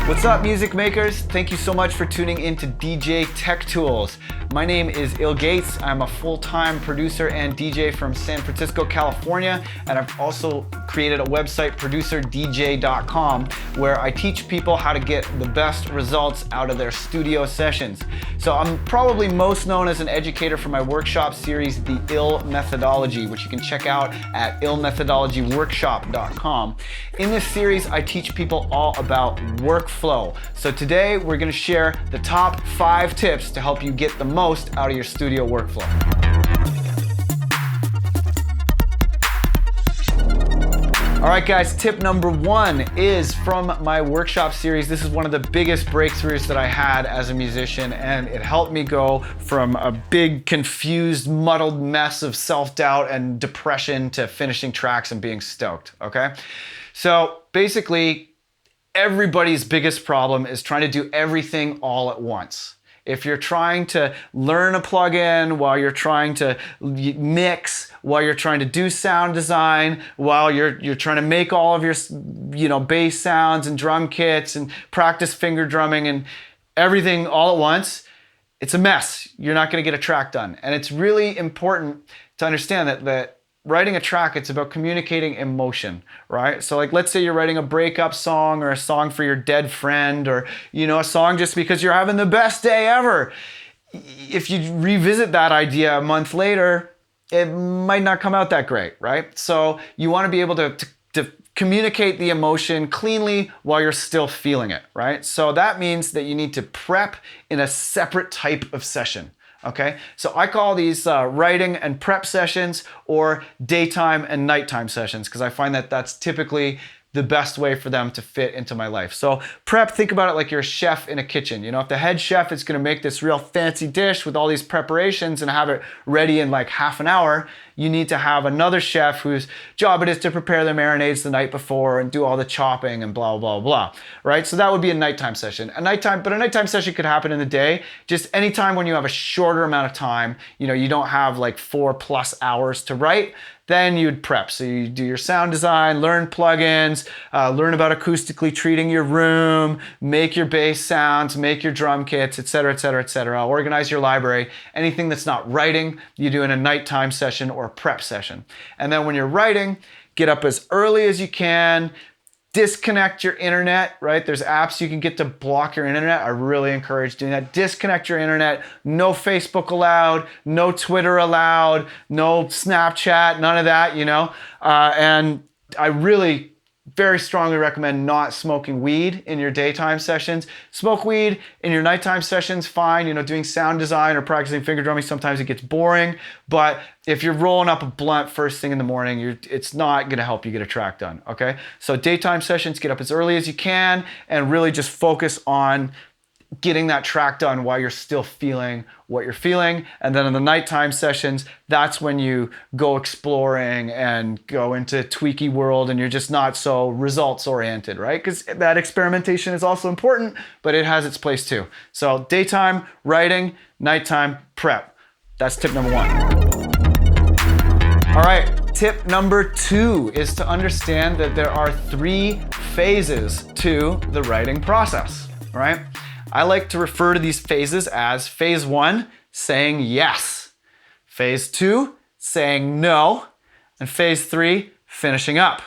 What's up, music makers? Thank you so much for tuning in to DJ Tech Tools. My name is ill.Gates. I'm a full-time producer and DJ from San Francisco, California, and I've also created a website, producerdj.com, where I teach people how to get the best results out of their studio sessions. So I'm probably most known as an educator for my workshop series, The Ill Methodology, which you can check out at ill.methodologyworkshop.com. In this series, I teach people all about workflow. So today we're going to share the top 5 tips to help you get the most out of your studio workflow. All right, guys, tip number 1 is from my workshop series. This is one of the biggest breakthroughs that I had as a musician, and it helped me go from a big, confused, muddled mess of self-doubt and depression to finishing tracks and being stoked, okay? So basically, everybody's biggest problem is trying to do everything all at once. If you're trying to learn a plugin while you're trying to mix, while you're trying to do sound design, while you're trying to make all of your bass sounds and drum kits and practice finger drumming and everything all at once, it's a mess. You're not going to get a track done. And it's really important to understand that writing a track, it's about communicating emotion, right? So like, let's say you're writing a breakup song or a song for your dead friend, or, a song just because you're having the best day ever. If you revisit that idea a month later, it might not come out that great, right? So you want to be able to communicate the emotion cleanly while you're still feeling it, right? So that means that you need to prep in a separate type of session. Okay, so I call these writing and prep sessions, or daytime and nighttime sessions, because I find that that's typically the best way for them to fit into my life. So prep, think about it like you're a chef in a kitchen. If the head chef is going to make this real fancy dish with all these preparations and have it ready in like half an hour, you need to have another chef whose job it is to prepare the marinades the night before and do all the chopping and blah, blah, blah, right? So that would be a nighttime session. But a nighttime session could happen in the day, just anytime when you have a shorter amount of time, you don't have like 4+ hours to write, then you'd prep. So you do your sound design, learn plugins, learn about acoustically treating your room, make your bass sounds, make your drum kits, etc., etc., etc. Organize your library. Anything that's not writing, you do in a nighttime session or a prep session. And then when you're writing, get up as early as you can, disconnect your internet, right? There's apps you can get to block your internet. I really encourage doing that. Disconnect your internet. No Facebook allowed, no Twitter allowed, no Snapchat, none of that, and I really very strongly recommend not smoking weed in your daytime sessions. Smoke weed in your nighttime sessions, fine. Doing sound design or practicing finger drumming, sometimes it gets boring. But if you're rolling up a blunt first thing in the morning, it's not going to help you get a track done, okay? So daytime sessions, get up as early as you can and really just focus on getting that track done while you're still feeling what you're feeling. And then in the nighttime sessions, that's when you go exploring and go into tweaky world and you're just not so results oriented, right? Because that experimentation is also important, but it has its place too. So daytime, writing, nighttime, prep. That's tip number 1. All right, tip number 2 is to understand that there are 3 phases to the writing process, right? I like to refer to these phases as phase 1, saying yes, phase 2, saying no, and phase 3, finishing up.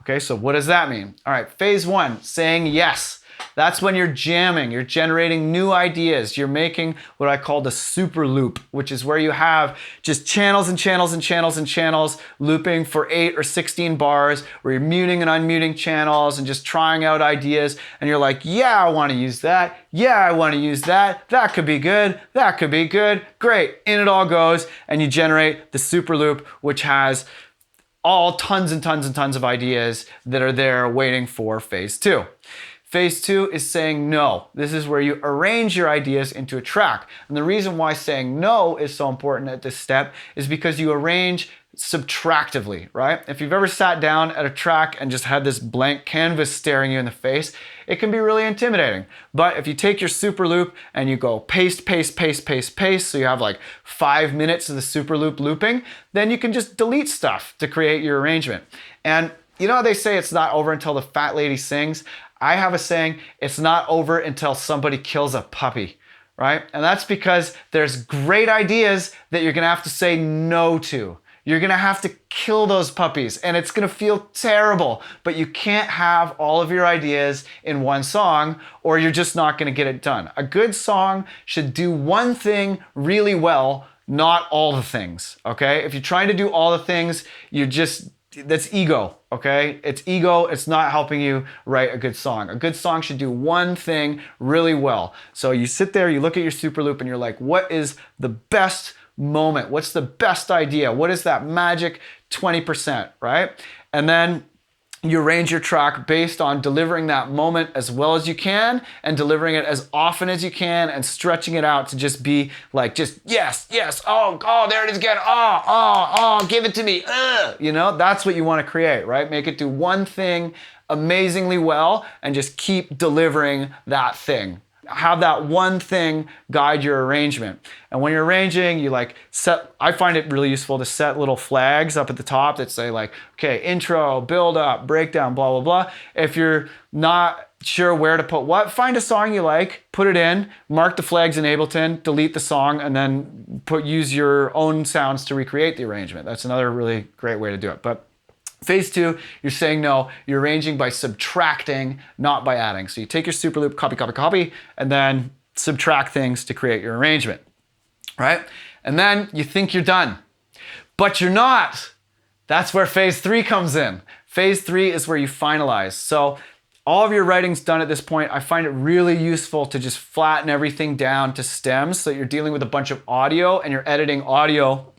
Okay, so what does that mean? All right, phase 1, saying yes. That's when you're jamming, you're generating new ideas, you're making what I call the super loop, which is where you have just channels and channels and channels and channels looping for 8 or 16 bars, where you're muting and unmuting channels and just trying out ideas, and you're like, yeah, I want to use that, yeah, I want to use that, that could be good, that could be good, great, in it all goes, and you generate the super loop, which has all tons and tons and tons of ideas that are there waiting for phase 2. Phase 2 is saying no. This is where you arrange your ideas into a track. And the reason why saying no is so important at this step is because you arrange subtractively, right? If you've ever sat down at a track and just had this blank canvas staring you in the face, it can be really intimidating. But if you take your super loop and you go paste, paste, paste, paste, paste, so you have like 5 minutes of the super loop looping, then you can just delete stuff to create your arrangement. And you know how they say it's not over until the fat lady sings? I have a saying, it's not over until somebody kills a puppy, right? And that's because there's great ideas that you're gonna have to say no to. You're gonna have to kill those puppies and it's gonna feel terrible, but you can't have all of your ideas in one song or you're just not gonna get it done. A good song should do one thing really well, not all the things, okay? If you're trying to do all the things, that's ego, okay? It's ego, it's not helping you write a good song. A good song should do one thing really well. So you sit there, you look at your super loop and you're like, what is the best moment? What's the best idea? What is that magic 20%, right? And then you arrange your track based on delivering that moment as well as you can and delivering it as often as you can and stretching it out to just be like, yes, oh, there it is again, oh, give it to me, you know, that's what you want to create, right? Make it do one thing amazingly well and just keep delivering that thing. Have that one thing guide your arrangement. And when you're arranging, you like I find it really useful to set little flags up at the top that say like, okay, intro, build up, breakdown, blah, blah, blah. If you're not sure where to put what, find a song you like, put it in, mark the flags in Ableton, delete the song, and then use your own sounds to recreate the arrangement. That's another really great way to do it. But phase 2, you're saying no, you're arranging by subtracting, not by adding. So you take your super loop, copy, and then subtract things to create your arrangement, right? And then you think you're done, but you're not. That's where phase 3 comes in. Phase 3 is where you finalize. So all of your writing's done at this point. I find it really useful to just flatten everything down to stems so that you're dealing with a bunch of audio and you're editing audio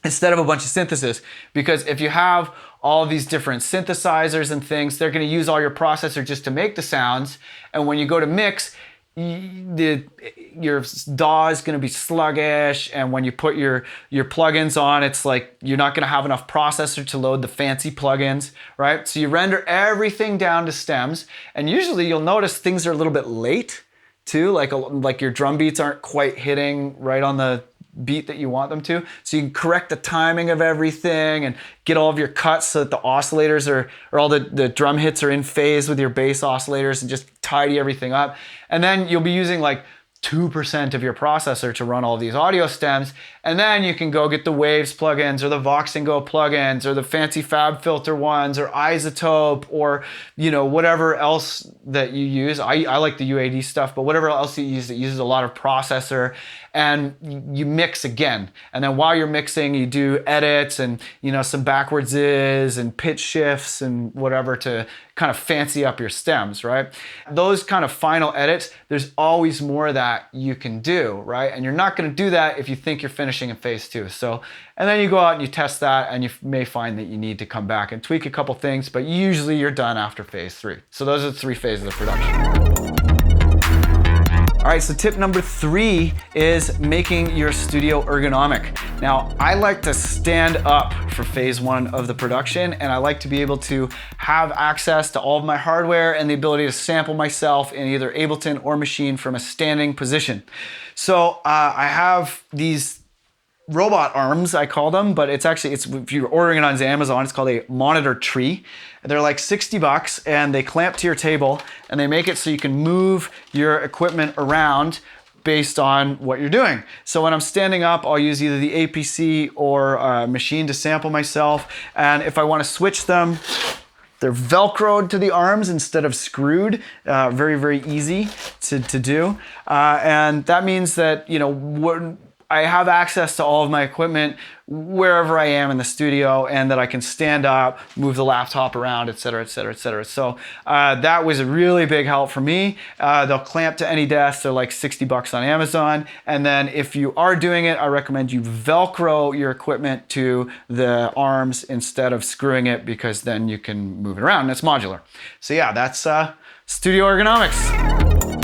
instead of a bunch of synthesis. Because if you have all of these different synthesizers and things, they're gonna use all your processor just to make the sounds. And when you go to mix, your DAW is gonna be sluggish. And when you put your plugins on, it's like you're not gonna have enough processor to load the fancy plugins, right? So you render everything down to stems. And usually you'll notice things are a little bit late too, like your drum beats aren't quite hitting right on the beat that you want them to. So you can correct the timing of everything and get all of your cuts so that the oscillators or all the drum hits are in phase with your bass oscillators and just tidy everything up. And then you'll be using like 2% of your processor to run all of these audio stems. And then you can go get the Waves plugins or the Vox & Go plugins or the fancy Fab Filter ones or Isotope or, you know, whatever else that you use. I like the UAD stuff, but whatever else you use that uses a lot of processor, and you mix again. And then while you're mixing, you do edits and, you know, some backwardses and pitch shifts and whatever to kind of fancy up your stems, right? Those kind of final edits, there's always more that you can do, right? And you're not gonna do that if you think you're finishing in phase 2. So, and then you go out and you test that and you may find that you need to come back and tweak a couple things, but usually you're done after phase 3. So those are the 3 phases of production. All right, so tip number 3 is making your studio ergonomic. Now, I like to stand up for phase 1 of the production, and I like to be able to have access to all of my hardware and the ability to sample myself in either Ableton or Machine from a standing position. So I have these robot arms, I call them, but it's if you're ordering it on Amazon, it's called a monitor tree. They're like $60 and they clamp to your table and they make it so you can move your equipment around based on what you're doing. So when I'm standing up, I'll use either the APC or Machine to sample myself. And if I want to switch them, they're Velcroed to the arms instead of screwed. Very, very easy to do. And that means that, you know, I have access to all of my equipment wherever I am in the studio, and that I can stand up, move the laptop around, et cetera, et cetera, et cetera. So that was a really big help for me. They'll clamp to any desk. They're like $60 on Amazon. And then if you are doing it, I recommend you Velcro your equipment to the arms instead of screwing it, because then you can move it around and it's modular. So yeah, that's studio ergonomics.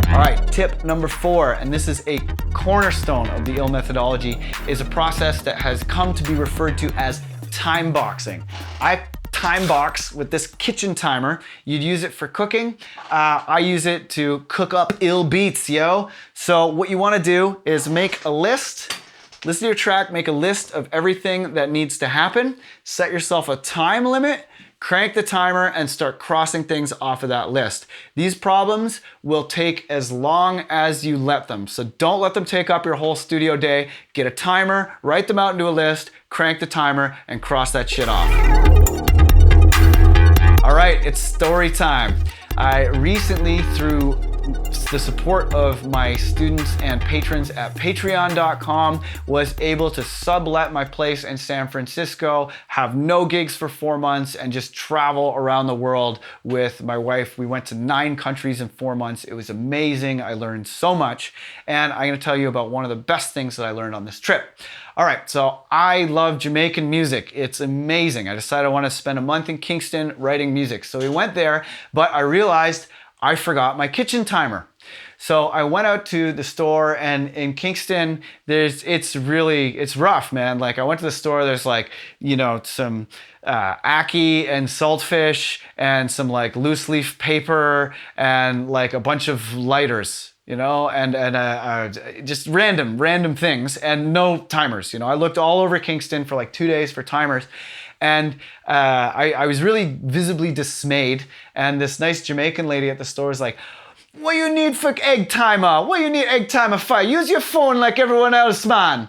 All right, tip number 4, and this is a cornerstone of the ill methodology, is a process that has come to be referred to as timeboxing. I time box with this kitchen timer. You'd use it for cooking. I use it to cook up ill beats, yo. So what you wanna do is make a list, listen to your track, make a list of everything that needs to happen, set yourself a time limit, crank the timer and start crossing things off of that list. These problems will take as long as you let them. So don't let them take up your whole studio day. Get a timer, write them out into a list, crank the timer, and cross that shit off. All right, it's story time. I recently, through the support of my students and patrons at patreon.com, was able to sublet my place in San Francisco, have no gigs for 4 months, and just travel around the world with my wife. We went to 9 countries in 4 months. It was amazing. I learned so much. And I'm going to tell you about one of the best things that I learned on this trip. All right, so I love Jamaican music. It's amazing. I decided I want to spend a month in Kingston writing music. So we went there, but I realized I forgot my kitchen timer. So I went out to the store, and in Kingston, it's rough, man. Like, I went to the store, there's like, you know, some ackee and saltfish and some like loose leaf paper and like a bunch of lighters, you know, and just random things and no timers. You know, I looked all over Kingston for like 2 days for timers. And I was really visibly dismayed. And this nice Jamaican lady at the store was like, "What you need for egg timer? What you need egg timer for? Use your phone like everyone else, man."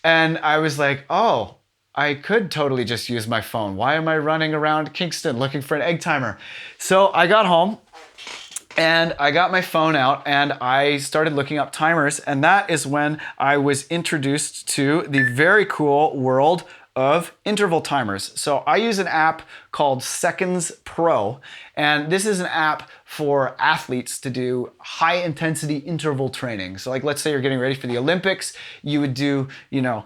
And I was like, oh, I could totally just use my phone. Why am I running around Kingston looking for an egg timer? So I got home and I got my phone out and I started looking up timers. And that is when I was introduced to the very cool world of interval timers. So I use an app called Seconds Pro, and this is an app for athletes to do high intensity interval training. So like, let's say you're getting ready for the Olympics, you would do, you know,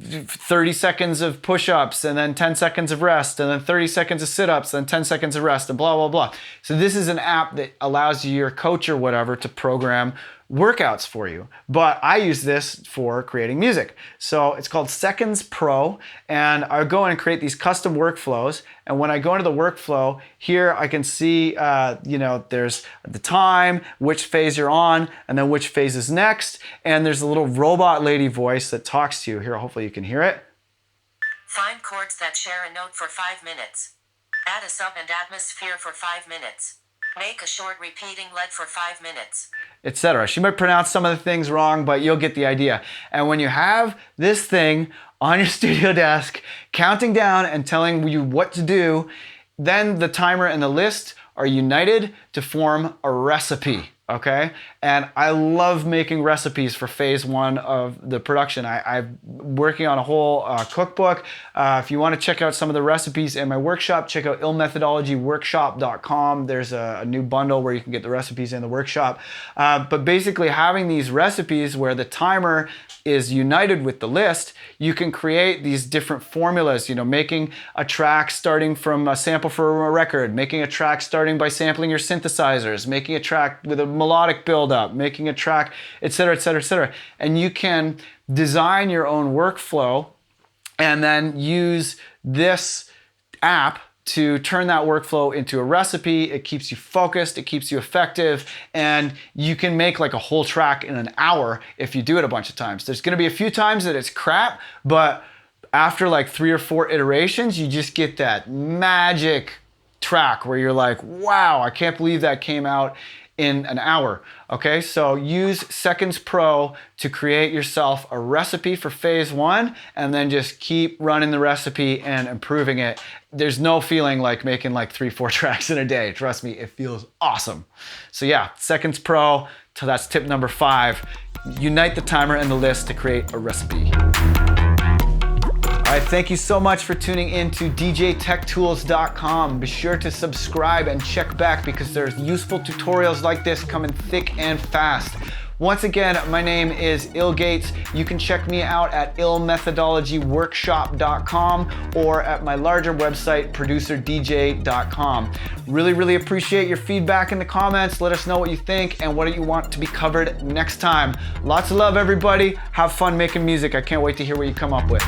30 seconds of push-ups and then 10 seconds of rest and then 30 seconds of sit-ups and 10 seconds of rest and blah, blah, blah. So this is an app that allows your coach or whatever to program workouts for you. But I use this for creating music. So it's called Seconds Pro, and I go in and create these custom workflows. And when I go into the workflow, here I can see, you know, there's the time, which phase you're on, and then which phase is next. And there's a little robot lady voice that talks to you. Here, hopefully you can hear it. Find chords that share a note for 5 minutes. Add a sub and atmosphere for 5 minutes. Make a short repeating lead for 5 minutes, etc. She might pronounce some of the things wrong, but you'll get the idea. And when you have this thing on your studio desk, counting down and telling you what to do, then the timer and the list are united to form a recipe. Okay, and I love making recipes for phase 1 of the production. I'm working on a whole cookbook. If you want to check out some of the recipes in my workshop, check out illmethodologyworkshop.com. There's a new bundle where you can get the recipes in the workshop. But basically, having these recipes where the timer is united with the list, you can create these different formulas, you know, making a track starting from a sample from a record, making a track starting by sampling your synthesizers, making a track with a melodic buildup, making a track, etc., etc., etc. And you can design your own workflow and then use this app to turn that workflow into a recipe. It keeps you focused, it keeps you effective, and you can make like a whole track in an hour if you do it a bunch of times. There's gonna be a few times that it's crap, but after like 3 or 4 iterations, you just get that magic track where you're like, wow, I can't believe that came out in an hour. Okay, so use Seconds Pro to create yourself a recipe for phase 1 and then just keep running the recipe and improving it. There's no feeling like making like 3-4 tracks in a day. Trust me, it feels awesome. So yeah, Seconds Pro, so that's tip number 5. Unite the timer and the list to create a recipe. All right, thank you so much for tuning in to djtechtools.com. Be sure to subscribe and check back because there's useful tutorials like this coming thick and fast. Once again, my name is ill.Gates. You can check me out at illmethodologyworkshop.com or at my larger website, producerdj.com. Really appreciate your feedback in the comments. Let us know what you think and what you want to be covered next time. Lots of love, everybody. Have fun making music. I can't wait to hear what you come up with.